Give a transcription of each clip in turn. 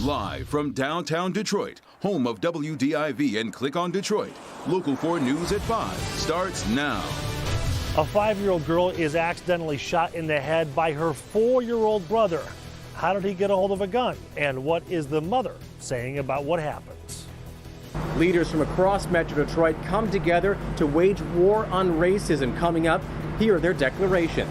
Live from downtown Detroit, home of WDIV and Click on Detroit, Local 4 News at 5 starts now. A 5-year-old girl is accidentally shot in the head by her 4-year-old brother. How did he get a hold of a gun? And what is the mother saying about what happens? Leaders from across Metro Detroit come together to wage war on racism. Coming up, hear their declaration.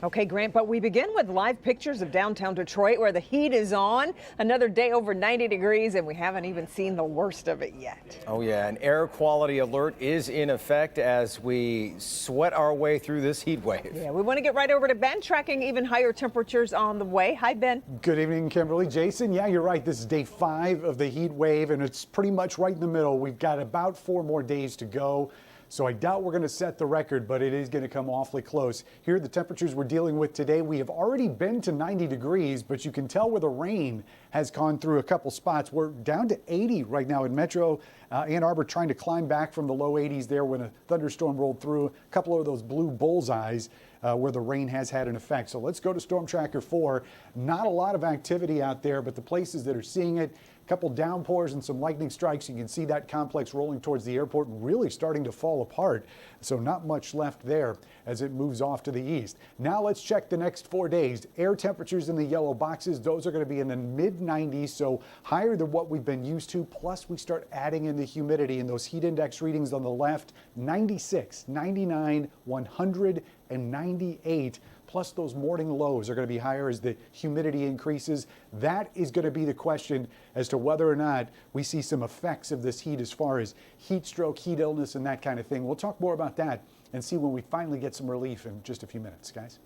Okay, Grant, but we begin with live pictures of downtown Detroit where the heat is on. Another day over 90 degrees, and we haven't even seen the worst of it yet. Oh, yeah, an air quality alert is in effect as we sweat our way through this heat wave. Yeah, we want to get right over to Ben, tracking even higher temperatures on the way. Hi, Ben. Good evening, Kimberly. Jason, yeah, you're right. This is day 5 of the heat wave, and it's pretty much right in the middle. We've got about 4 more days to go. So I doubt we're going to set the record, but it is going to come awfully close. Here are the temperatures we're dealing with today. We have already been to 90 degrees, but you can tell where the rain has gone through a couple spots. We're down to 80 right now in Metro Ann Arbor, trying to climb back from the low 80s there when a thunderstorm rolled through. A couple of those blue bullseyes where the rain has had an effect. So let's go to Storm Tracker 4. Not a lot of activity out there, but the places that are seeing it, a couple downpours and some lightning strikes. You can see that complex rolling towards the airport, really starting to fall apart. So not much left there as it moves off to the east. Now let's check the next 4 days. Air temperatures in the yellow boxes, those are going to be in the mid 90s, so higher than what we've been used to. Plus we start adding in the humidity, and those heat index readings on the left, 96, 99, 100, and 98. Plus those morning lows are going to be higher as the humidity increases. That is going to be the question as to whether or not we see some effects of this heat as far as heat stroke, heat illness, and that kind of thing. We'll talk more about that and see when we finally get some relief in just a few minutes, guys.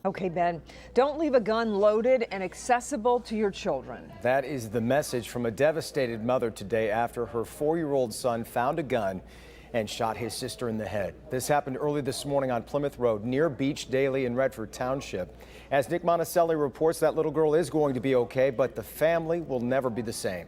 Okay, Ben, don't leave a gun loaded and accessible to your children. That is the message from a devastated mother today after her 4-year-old son found a gun and shot his sister in the head. This happened early this morning on Plymouth Road near Beach Daly in Redford Township. As Nick Monticelli reports, that little girl is going to be okay, but the family will never be the same.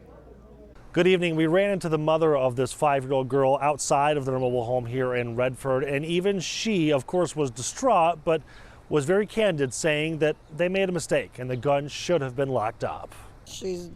Good evening. We ran into the mother of this 5-year-old girl outside of their mobile home here in Redford, and even she, of course, was distraught, but was very candid, saying that they made a mistake and the gun should have been locked up. She's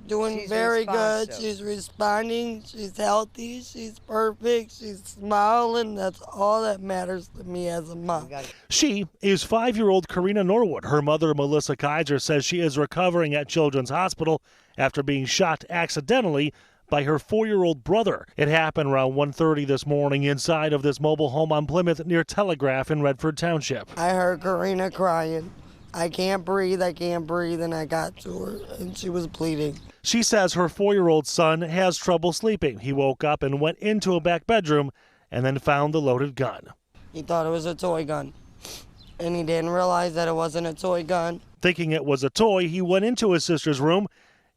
doing very good. She's responding. She's healthy. She's perfect. She's smiling. That's all that matters to me as a mom. She is 5-year-old Karina Norwood. Her mother, Melissa Kaiser, says she is recovering at Children's Hospital after being shot accidentally by her 4-year-old brother. It happened around 1:30 this morning inside of this mobile home on Plymouth near Telegraph in Redford Township. I heard Karina crying. I can't breathe, and I got to her, and she was bleeding. She says her 4-year-old son has trouble sleeping. He woke up and went into a back bedroom and then found the loaded gun. He thought it was a toy gun, and he didn't realize that it wasn't a toy gun. Thinking it was a toy, he went into his sister's room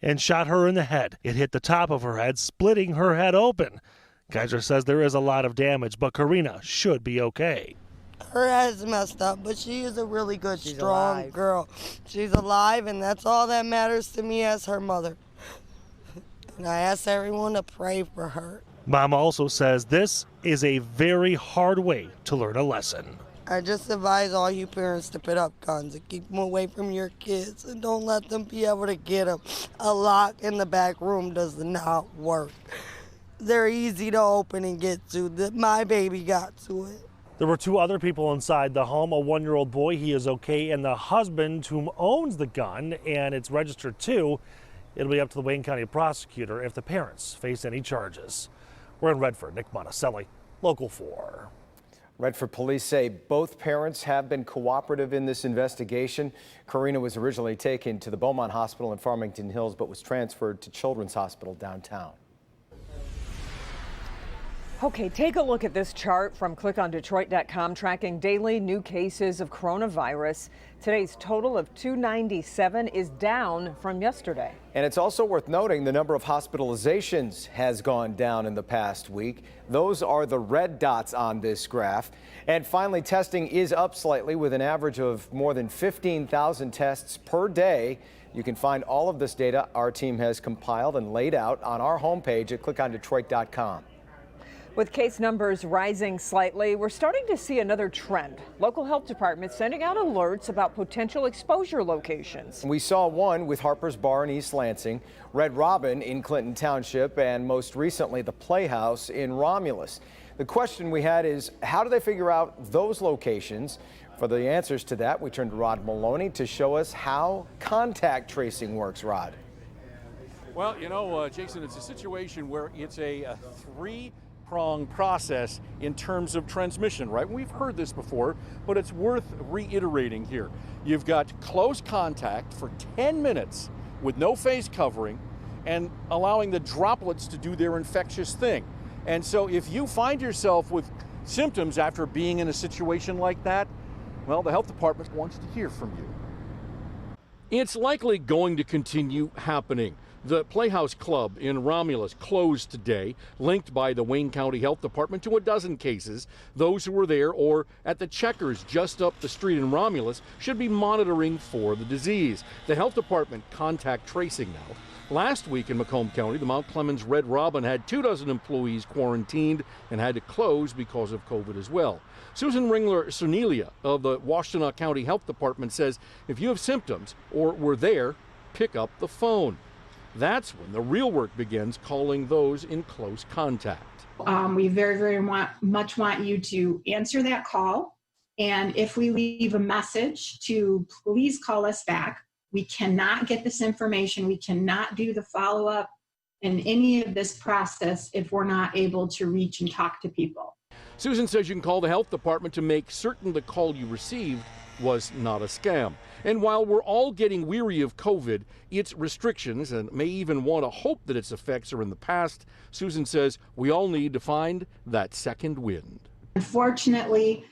and shot her in the head. It hit the top of her head, splitting her head open. Kaiser says there is a lot of damage, but Karina should be okay. Her head's messed up, but she is a really good, strong girl. She's alive, and that's all that matters to me as her mother. And I ask everyone to pray for her. Mom also says this is a very hard way to learn a lesson. I just advise all you parents to put up guns and keep them away from your kids, and don't let them be able to get them. A lock in the back room does not work. They're easy to open and get to. My baby got to it. There were 2 other people inside the home, a 1-year-old boy, he is okay, and the husband whom owns the gun, and it's registered too. It'll be up to the Wayne County prosecutor if the parents face any charges. We're in Redford. Nick Monticelli, Local 4. Redford police say both parents have been cooperative in this investigation. Karina was originally taken to the Beaumont Hospital in Farmington Hills, but was transferred to Children's Hospital downtown. Okay, take a look at this chart from clickondetroit.com tracking daily new cases of coronavirus. Today's total of 297 is down from yesterday. And it's also worth noting the number of hospitalizations has gone down in the past week. Those are the red dots on this graph. And finally, testing is up slightly with an average of more than 15,000 tests per day. You can find all of this data our team has compiled and laid out on our homepage at clickondetroit.com. With case numbers rising slightly, we're starting to see another trend. Local health departments sending out alerts about potential exposure locations. We saw one with Harper's Bar in East Lansing, Red Robin in Clinton Township, and most recently the Playhouse in Romulus. The question we had is, how do they figure out those locations? For the answers to that, we turned to Rod Maloney to show us how contact tracing works. Rod. Well, you know, Jason, it's a situation where it's a three-pronged process in terms of transmission, right? We've heard this before, but it's worth reiterating here. You've got close contact for 10 minutes with no face covering and allowing the droplets to do their infectious thing. And so if you find yourself with symptoms after being in a situation like that, well, the health department wants to hear from you. It's likely going to continue happening. The Playhouse Club in Romulus closed today, linked by the Wayne County Health Department to a dozen cases. Those who were there or at the Checkers just up the street in Romulus should be monitoring for the disease. The health department contact tracing now. Last week in Macomb County, the Mount Clemens Red Robin had 24 employees quarantined and had to close because of COVID as well. Susan Ringler-Cernelia of the Washtenaw County Health Department says if you have symptoms or were there, pick up the phone. That's when the real work begins, calling those in close contact. We very much want you to answer that call. And if we leave a message to please call us back. We cannot get this information. We cannot do the follow-up in any of this process if we're not able to reach and talk to people. Susan says you can call the health department to make certain the call you received was not a scam. And while we're all getting weary of COVID, its restrictions, and may even want to hope that its effects are in the past, Susan says we all need to find that second wind. Unfortunately,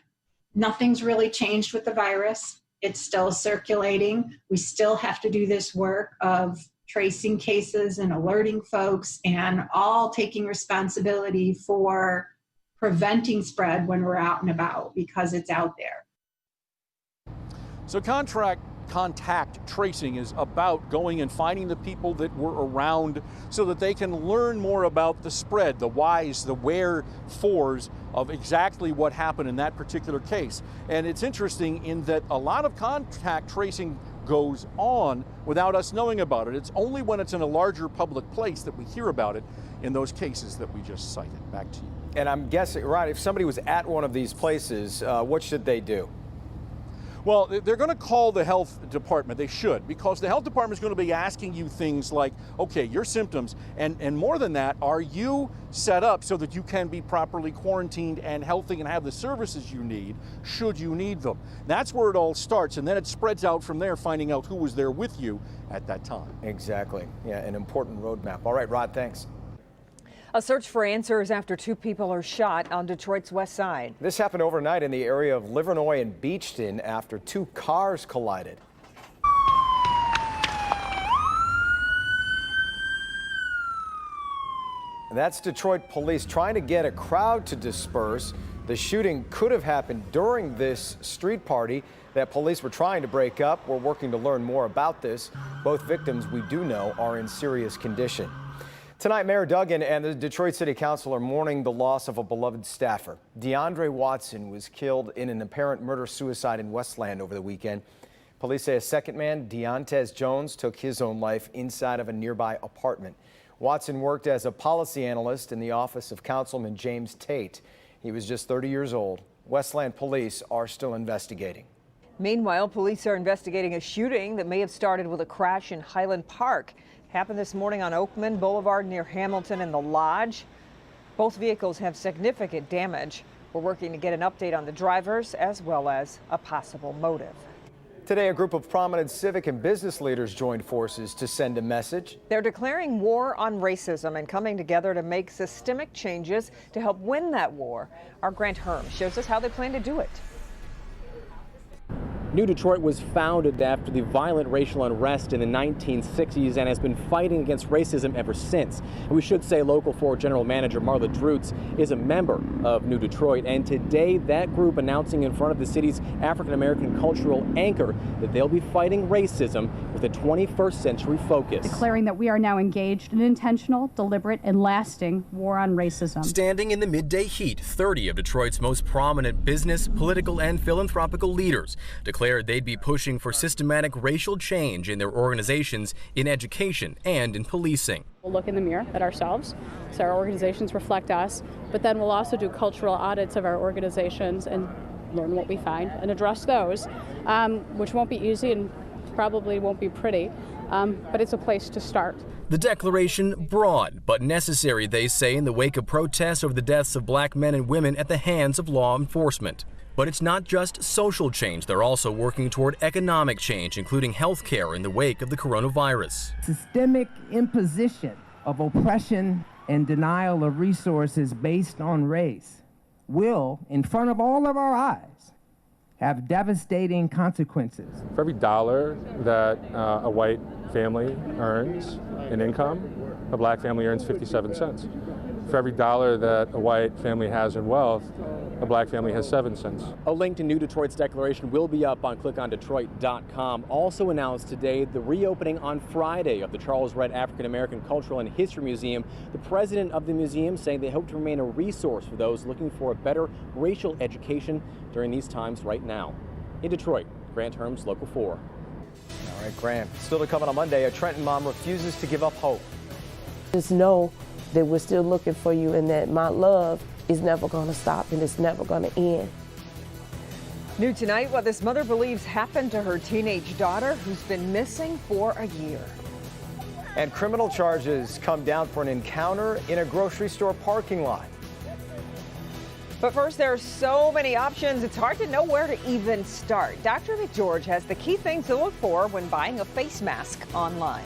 nothing's really changed with the virus. It's still circulating. We still have to do this work of tracing cases and alerting folks and all taking responsibility for preventing spread when we're out and about because it's out there. So contact tracing is about going and finding the people that were around so that they can learn more about the spread, the whys, the wherefores of exactly what happened in that particular case. And it's interesting in that a lot of contact tracing goes on without us knowing about it. It's only when it's in a larger public place that we hear about it in those cases that we just cited. Back to you. And I'm guessing, right, if somebody was at one of these places, what should they do? Well, they're going to call the health department. They should, because the health department is going to be asking you things like, okay, your symptoms, and more than that, are you set up so that you can be properly quarantined and healthy and have the services you need, should you need them? That's where it all starts, and then it spreads out from there, finding out who was there with you at that time. Exactly. Yeah, an important roadmap. All right, Rod, thanks. A search for answers after 2 people are shot on Detroit's west side. This happened overnight in the area of Livernois and Beachton after 2 cars collided. That's Detroit police trying to get a crowd to disperse. The shooting could have happened during this street party that police were trying to break up. We're working to learn more about this. Both victims, we do know, are in serious condition. Tonight, Mayor Duggan and the Detroit City Council are mourning the loss of a beloved staffer. DeAndre Watson was killed in an apparent murder-suicide in Westland over the weekend. Police say a second man, Deontez Jones, took his own life inside of a nearby apartment. Watson worked as a policy analyst in the office of Councilman James Tate. He was just 30 years old. Westland police are still investigating. Meanwhile, police are investigating a shooting that may have started with a crash in Highland Park. Happened this morning on Oakman Boulevard near Hamilton and the Lodge. Both vehicles have significant damage. We're working to get an update on the drivers as well as a possible motive. Today, a group of prominent civic and business leaders joined forces to send a message. They're declaring war on racism and coming together to make systemic changes to help win that war. Our Grant Herm shows us how they plan to do it. New Detroit was founded after the violent racial unrest in the 1960s and has been fighting against racism ever since. And we should say Local 4 General Manager Marla Drutz is a member of New Detroit, and today that group announcing in front of the city's African-American cultural anchor that they'll be fighting racism with a 21st century focus. Declaring that we are now engaged in intentional, deliberate, and lasting war on racism. Standing in the midday heat, 30 of Detroit's most prominent business, political, and philanthropical leaders declared they'd be pushing for systematic racial change in their organizations, in education, and in policing. We'll look in the mirror at ourselves, so our organizations reflect us, but then we'll also do cultural audits of our organizations and learn what we find and address those, which won't be easy and probably won't be pretty, but it's a place to start. The declaration broad, but necessary, they say, in the wake of protests over the deaths of black men and women at the hands of law enforcement. But it's not just social change. They're also working toward economic change, including health care in the wake of the coronavirus. Systemic imposition of oppression and denial of resources based on race will, in front of all of our eyes, have devastating consequences. For every dollar that a white family earns in income, a black family earns 57 cents. For every dollar that a white family has in wealth, a black family has 7 cents. A link to New Detroit's declaration will be up on clickondetroit.com. Also announced today the reopening on Friday of the Charles Redd African American Cultural and History Museum. The president of the museum saying they hope to remain a resource for those looking for a better racial education during these times right now. In Detroit, Grant Herms, Local 4. All right, Grant. Still to come on Monday, a Trenton mom refuses to give up hope. Just know that we're still looking for you and that my love is never going to stop and it's never going to end. New tonight, what this mother believes happened to her teenage daughter who's been missing for a year. And criminal charges come down for an encounter in a grocery store parking lot. But first, there are so many options, it's hard to know where to even start. Dr. McGeorge has the key things to look for when buying a face mask online.